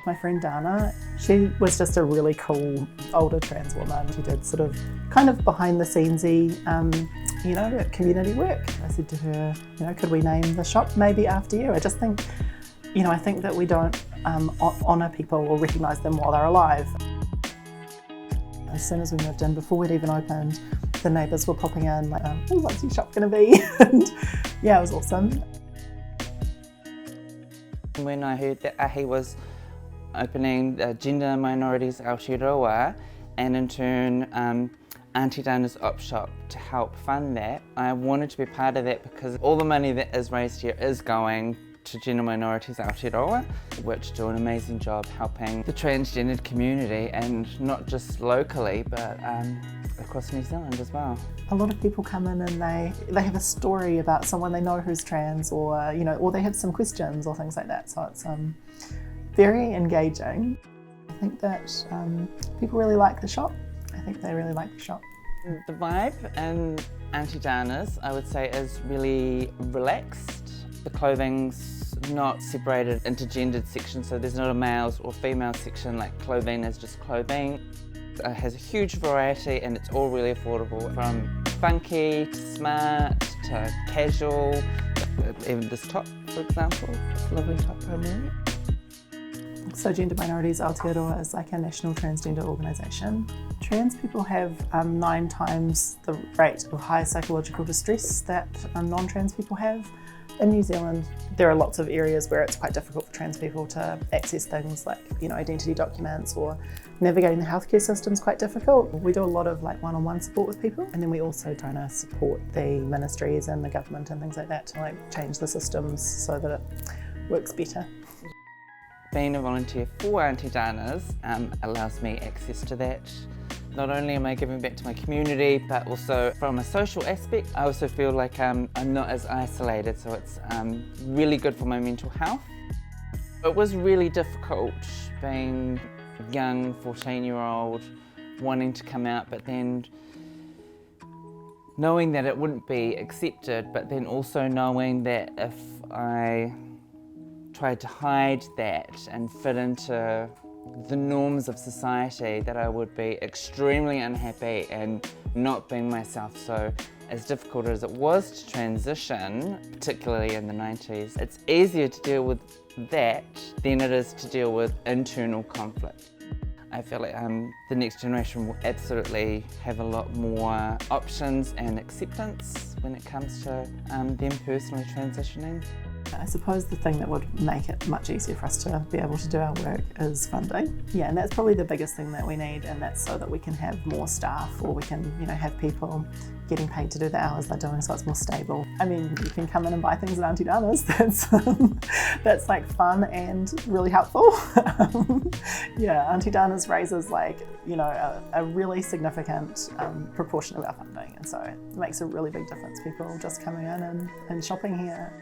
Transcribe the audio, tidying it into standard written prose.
my friend Dana. She was just a really cool older trans woman. She did sort of kind of behind the scenesy, community work. I said to her, could we name the shop maybe after you? I just think, I think that we don't honour people or recognise them while they're alive. As soon as we moved in, before we'd even opened, the neighbours were popping in like, oh, what's your shop going to be? And yeah, it was awesome. When I heard that Ahi was opening Gender Minorities Aotearoa, and in turn Aunty Dana's op shop to help fund that, I wanted to be part of that because all the money that is raised here is going to Gender Minorities Aotearoa, which do an amazing job helping the transgendered community, and not just locally but across New Zealand as well. A lot of people come in and they have a story about someone they know who's trans, or or they have some questions or things like that. So it's very engaging. I think that people really like the shop. I think they really like the shop. The vibe in Aunty Dana's, I would say, is really relaxed. The clothing's not separated into gendered sections, so there's not a males or female section. Like, clothing is just clothing. It has a huge variety and it's all really affordable, from funky to smart to casual. Even this top, for example, this lovely top I'm wearing. So Gender Minorities Aotearoa is like a national transgender organisation. Trans people have 9 times the rate of high psychological distress that non-trans people have. In New Zealand, there are lots of areas where it's quite difficult for trans people to access things like, identity documents, or navigating the healthcare system is quite difficult. We do a lot of one-on-one support with people, and then we also try to support the ministries and the government and things like that to change the systems so that it works better. Being a volunteer for Aunty Dana's allows me access to that. Not only am I giving back to my community, but also from a social aspect, I also feel like I'm not as isolated, so it's really good for my mental health. It was really difficult being a young 14-year-old wanting to come out, but then knowing that it wouldn't be accepted, but then also knowing that if I tried to hide that and fit into the norms of society, that I would be extremely unhappy and not being myself. So as difficult as it was to transition, particularly in the 90s, it's easier to deal with that than it is to deal with internal conflict. I feel like the next generation will absolutely have a lot more options and acceptance when it comes to them personally transitioning. I suppose the thing that would make it much easier for us to be able to do our work is funding. Yeah, and that's probably the biggest thing that we need, and that's so that we can have more staff, or we can, have people getting paid to do the hours they're doing, so it's more stable. I mean, you can come in and buy things at Aunty Dana's. That's like fun and really helpful. Yeah, Aunty Dana's raises a really significant proportion of our funding, and so it makes a really big difference, people just coming in and shopping here.